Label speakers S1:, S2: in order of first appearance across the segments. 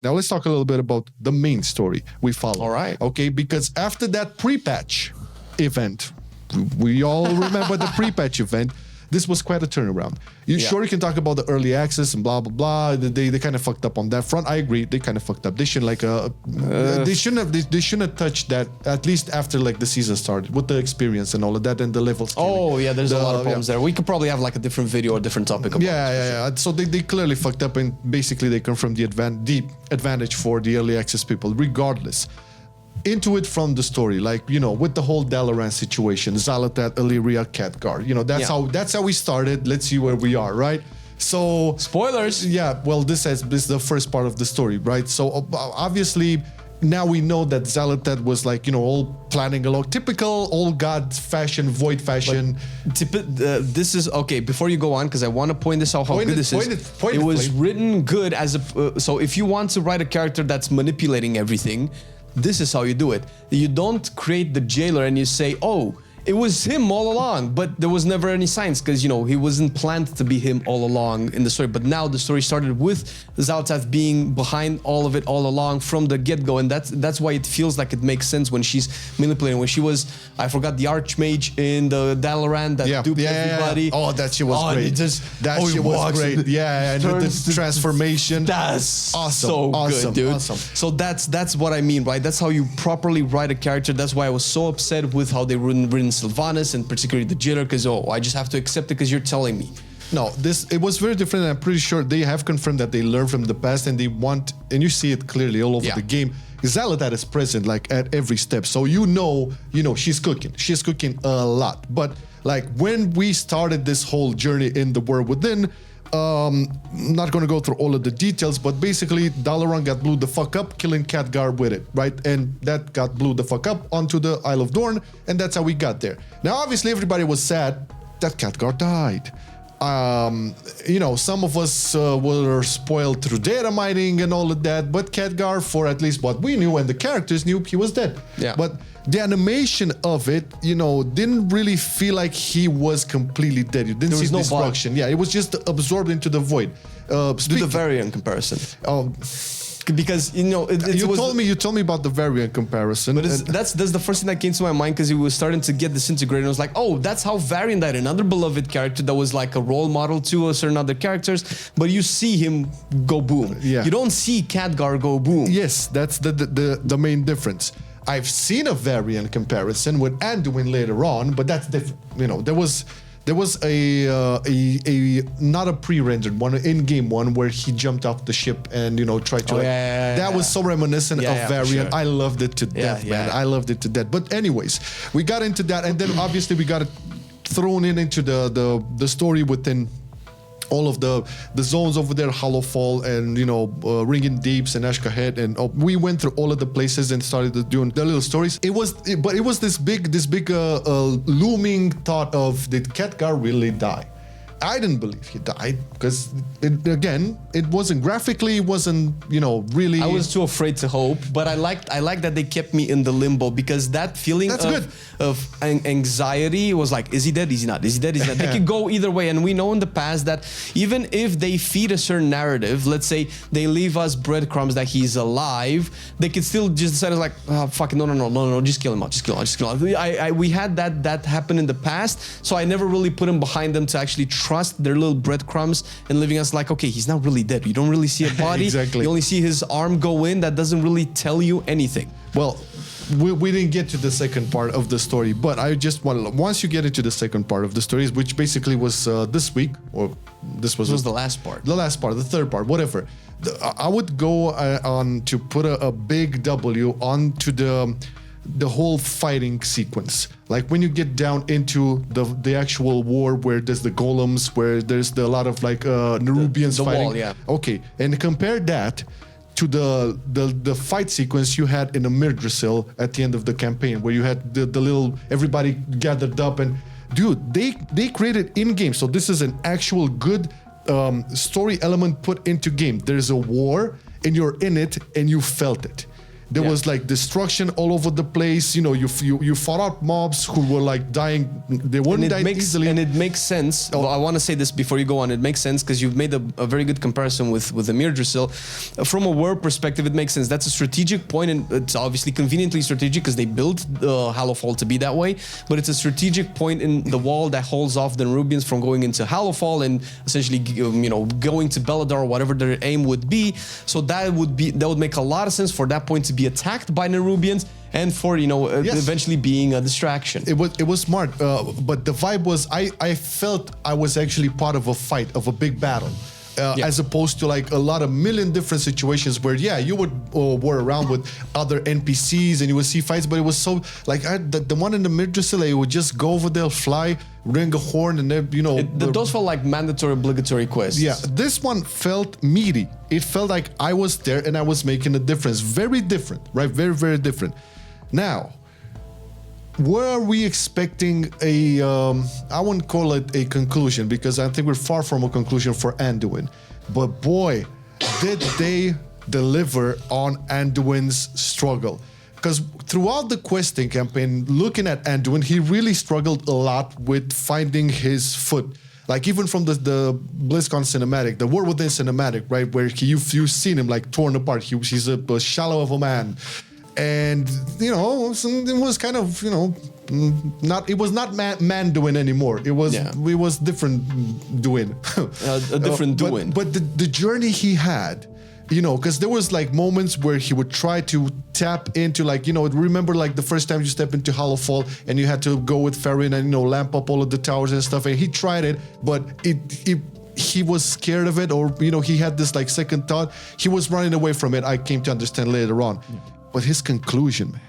S1: Now let's talk a little bit about the main story we follow.
S2: All right.
S1: Okay, because after that pre-patch event, we all remember the pre-patch event. This was quite a turnaround. Sure, you can talk about the early access and blah blah blah. They kind of fucked up on that front. I agree. They kind of fucked up. They shouldn't they shouldn't have touched that, at least after like the season started, with the experience and all of that and the level scaling.
S2: Oh yeah, there's a lot of problems there. We could probably have like a different video or a different topic about
S1: yeah. So they clearly fucked up, and basically they confirmed the advantage for the early access people, regardless. Into it from the story, like, you know, with the whole Dalaran situation, Xal'atath, Illyria, Khadgar, you know, that's how we started. Let's see where we are, right? So
S2: spoilers.
S1: Yeah, well, this is the first part of the story, right? So obviously now we know that Xal'atath was like, you know, all planning along, typical old god fashion, void fashion.
S2: This is okay. Before you go on, because I want to point this out how good this is. It was written good as a. So if you want to write a character that's manipulating everything, this is how you do it. You don't create the jailer and you say, oh, it was him all along, but there was never any signs because, you know, he wasn't planned to be him all along in the story. But now the story started with Xal'atath being behind all of it all along from the get-go, and that's why it feels like it makes sense when she's manipulating. When she was, I forgot, the Archmage in the Dalaran that duped everybody.
S1: Yeah. Oh, that shit was great. That shit was great. Yeah, and the transformation.
S2: That's
S1: awesome.
S2: So good, dude.
S1: Awesome.
S2: So that's what I mean, right? That's how you properly write a character. That's why I was so upset with how they written Sylvanas, and particularly the jailer, because I just have to accept it because you're telling me.
S1: No, it was very different, and I'm pretty sure they have confirmed that they learned from the past, and they want, and you see it clearly all over the game. Xal'atath is present like at every step, so you know she's cooking a lot. But like when we started this whole journey in the world within, not going to go through all of the details, but basically Dalaran got blew the fuck up, killing Khadgar with it, right? And that got blew the fuck up onto the Isle of Dorn, and that's how we got there. Now, obviously, everybody was sad that Khadgar died. You know, some of us were spoiled through data mining and all of that, but Khadgar, for at least what we knew and the characters knew, he was dead.
S2: Yeah.
S1: But the animation of it, you know, didn't really feel like he was completely dead. You didn't see destruction. Yeah, it was just absorbed into the void.
S2: Do the variant comparison. Because you know
S1: you told me about the variant comparison,
S2: but that's the first thing that came to my mind, because he was starting to get disintegrated. I was like, oh, that's how Varian died, another beloved character that was like a role model to certain other characters, but you see him go boom. You don't see Khadgar go boom.
S1: Yes, that's the main difference. I've seen a variant comparison with Anduin later on, but that's different. You know, there was a not a pre-rendered one, an in-game one where he jumped off the ship and, you know, tried to that was so reminiscent of Variant. Sure. I loved it to death, man. I loved it to death. But anyways, we got into that, and then obviously we got it thrown into the story within all of the zones over there, Hollowfall and, you know, Ringing Deeps and Ashkahet, and we went through all of the places and started doing the little stories. It was this big looming thought of, did Khadgar really die? I didn't believe he died because it wasn't graphically, it wasn't, you know, really.
S2: I was too afraid to hope, but I like that they kept me in the limbo, because that feeling of anxiety was like, is he dead? Is he not? Is he dead? Is he not? They could go either way, and we know in the past that even if they feed a certain narrative, let's say they leave us breadcrumbs that he's alive, they could still just decide like, oh, fuck it, no, just kill him out, just kill him out. We had that happen in the past, so I never really put him behind them to actually trust their little breadcrumbs and leaving us like, okay, he's not really dead. You don't really see a body.
S1: Exactly.
S2: You only see his arm go in. That doesn't really tell you anything.
S1: Well, we didn't get to the second part of the story, but I just want, once you get into the second part of the story, which basically was this week, or this was
S2: the last part.
S1: The last part, the third part, whatever. I would go on to put a big W onto the whole fighting sequence. Like when you get down into the actual war, where there's the golems, where there's a lot of like Nerubians
S2: the
S1: fighting.
S2: Wall, yeah.
S1: Okay, and compare that to the fight sequence you had in the Mirdrasil at the end of the campaign, where you had the little everybody gathered up, and dude, they created in game. So this is an actual good story element put into game. There's a war, and you're in it, and you felt it. There was like destruction all over the place. You know, you fought out mobs who were like dying. They weren't dying easily.
S2: And it makes sense. Well, I want to say this before you go on. It makes sense because you've made a very good comparison with the Mirdrasil. From a war perspective, it makes sense. That's a strategic point, and it's obviously conveniently strategic because they built Hallowfall to be that way. But it's a strategic point in the wall that holds off the Nerubians from going into Hallowfall and essentially, going to Beledar or whatever their aim would be. So that would make a lot of sense for that point to be attacked by Nerubians and for eventually being a distraction.
S1: It was smart, but the vibe was I felt I was actually part of a fight, of a big battle. As opposed to like a lot of million different situations where you would war around with other NPCs and you would see fights, but it was so like the one in the Mirdrasil, you would just go over there, fly, ring a horn, and then
S2: those felt like mandatory, obligatory quests.
S1: Yeah, this one felt meaty. It felt like I was there and I was making a difference. Very different, right? Very, very different. Now, were we expecting I wouldn't call it a conclusion because I think we're far from a conclusion for Anduin. But boy, did they deliver on Anduin's struggle. Because throughout the questing campaign, looking at Anduin, he really struggled a lot with finding his foot. Like even from the BlizzCon cinematic, the War Within cinematic, right? Where you've seen him like torn apart. He's a shallow of a man. And it was kind of it was not man doing anymore. It was different doing.
S2: A different doing.
S1: But the journey he had, because there was like moments where he would try to tap into remember like the first time you step into Hallowfall and you had to go with Farron and lamp up all of the towers and stuff, and he tried it, but he was scared of it, or he had this like second thought. He was running away from it. I came to understand later on. But his conclusion, man.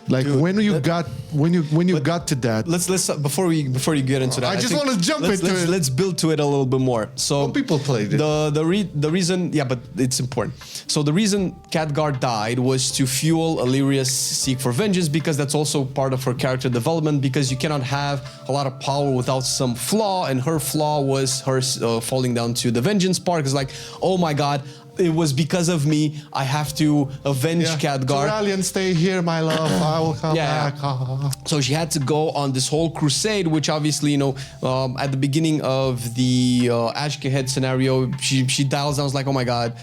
S1: Like dude, when you got to that.
S2: Let's before you get into that.
S1: I just want to jump into it.
S2: Let's build to it a little bit more. So
S1: well, people played it.
S2: The reason, but it's important. So the reason Khadgar died was to fuel Illyria's seek for vengeance, because that's also part of her character development, because you cannot have a lot of power without some flaw, and her flaw was her falling down to the vengeance part. Because like, oh my god, it was because of me. I have to avenge Khadgar.
S1: Turalian, stay here, my love. I will come back.
S2: So she had to go on this whole crusade, which obviously, at the beginning of the Ashkehead scenario, she dials down. I was like, oh my god,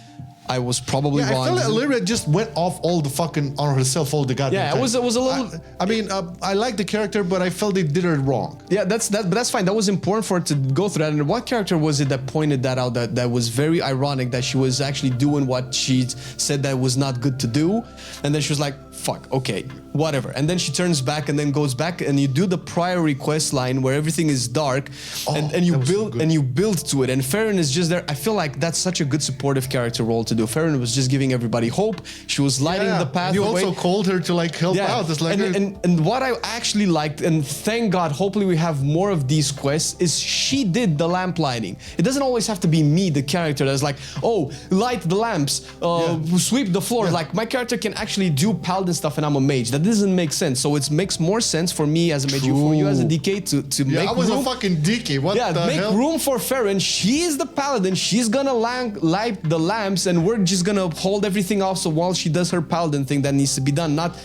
S2: I was probably wrong.
S1: I felt like Illyria just went off all the fucking on herself all the goddamn time.
S2: It was a little.
S1: I like the character, but I felt they did it wrong.
S2: Yeah, but that's fine. That was important for her to go through that. And what character was it that pointed that out? That was very ironic, that she was actually doing what she said that was not good to do, and then she was like, "Fuck, okay, whatever." And then she turns back and then goes back, and you do the prior request line where everything is dark, and you build to it. And Farron is just there. I feel like that's such a good supportive character role to do. Farron was just giving everybody hope. She was lighting the path.
S1: And you also called her to like help out. It's like
S2: and what I actually liked, and thank God, hopefully we have more of these quests, is she did the lamp lighting. It doesn't always have to be me, the character, that's like, oh, light the lamps, sweep the floor. Like my character can actually do paladin stuff, and I'm a mage. That doesn't make sense. So it makes more sense for me as a mage, for you as a DK to make room.
S1: I was a fucking DK. What the hell?
S2: Make room for Farron. She is the paladin. She's gonna light the lamps, and we're just gonna hold everything off. So while she does her paladin thing that needs to be done, not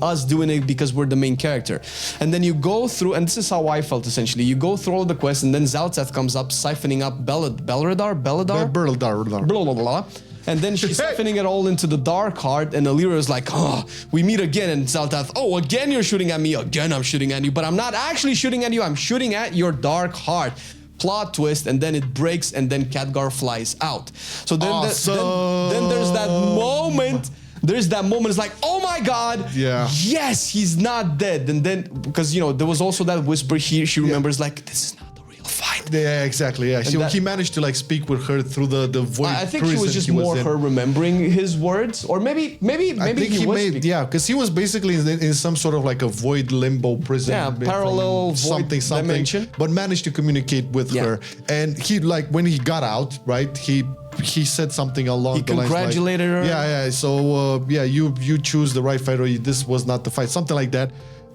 S2: us doing it because we're the main character. And then you go through, and this is how I felt essentially. You go through all the quests, and then Zaltath comes up, siphoning up Beledar. Blah, blah, blah. And then she's siphoning it all into the Dark Heart, and Illyria is like, oh, we meet again. And Zaltath, oh, again you're shooting at me. Again I'm shooting at you, but I'm not actually shooting at you. I'm shooting at your Dark Heart. Plot twist, and then it breaks, and then Khadgar flies out. So then, then there's that moment. There's that moment. It's like, oh my god, yes, he's not dead. And then because there was also that whisper. She remembers like, this is not the real fight.
S1: Yeah, exactly. Yeah, he managed to like speak with her through the void.
S2: I think it was just more her remembering his words, or maybe I think he was
S1: because he was basically in some sort of like a void limbo prison.
S2: Yeah, parallel void dimension.
S1: But managed to communicate with her, and he like when he got out, right? He said something along the lines.
S2: He congratulated her.
S1: Yeah. So you choose the right fight, or this was not the fight, something like that.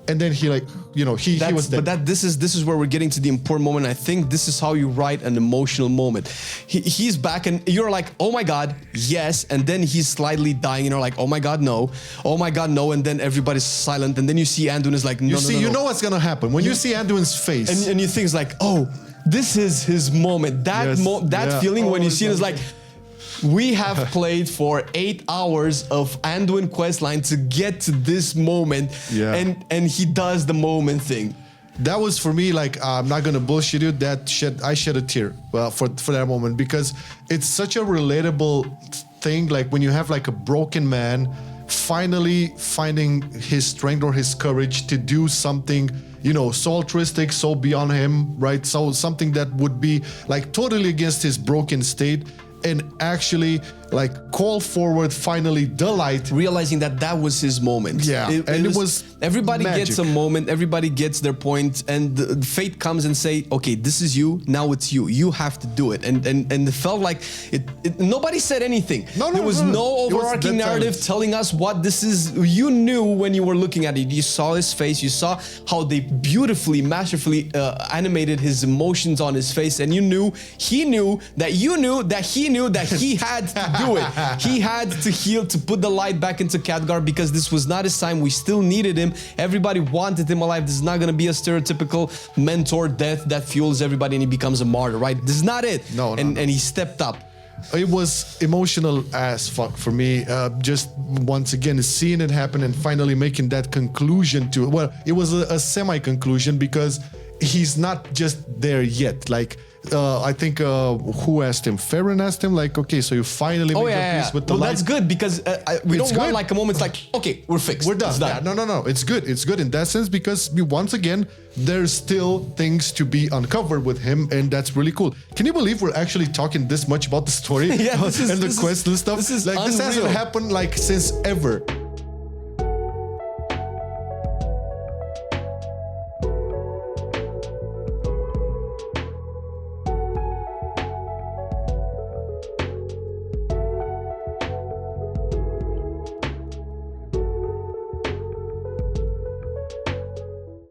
S1: and then he like, you know, he was dead.
S2: But this is where we're getting to the important moment. I think this is how you write an emotional moment. He's back and you're like, oh my God, yes. And then he's slightly dying and you're like, oh my God, no. Oh my God, no. And then everybody's silent. And then you see Anduin is like, no,
S1: you know what's gonna happen. When you see Anduin's face.
S2: And you think it's like, oh, this is his moment. That feeling when you see it is like, we have played for 8 hours of Anduin questline to get to this moment, and he does the moment thing.
S1: That was for me, like, I'm not gonna bullshit you, I shed a tear for that moment, because it's such a relatable thing. Like when you have like a broken man finally finding his strength or his courage to do something, you know, so altruistic, so beyond him, right? So something that would be like totally against his broken state, and actually like call forward finally the light,
S2: realizing that was his moment.
S1: It was
S2: everybody
S1: magic.
S2: Gets a moment, everybody gets their point, and the fate comes and say, okay, this is you, now it's you have to do it. And it felt like it nobody said anything. There was no overarching narrative telling us what this is. You knew when you were looking at it, you saw his face, you saw how they beautifully, masterfully animated his emotions on his face, and you knew he knew that you knew that he knew that he had to do it. He had to heal, to put the light back into Khadgar, because this was not his time. We still needed him. Everybody wanted him alive. This is not going to be a stereotypical mentor death that fuels everybody and he becomes a martyr, right? This is not it. And he stepped up.
S1: It was emotional as fuck for me. Just once again, seeing it happen and finally making that conclusion to, well, it was a semi-conclusion because he's not just there yet. Like, I think who asked him? Farron asked him, like, okay, so you finally make your peace with the light.
S2: That's good, because we don't want like a moment like, okay, we're fixed.
S1: We're done.
S2: It's done.
S1: Yeah, no. It's good. It's good in that sense, because once again, there's still things to be uncovered with him, and that's really cool. Can you believe we're actually talking this much about the story and the quest and stuff?
S2: This is
S1: like
S2: unreal.
S1: This hasn't happened like since ever.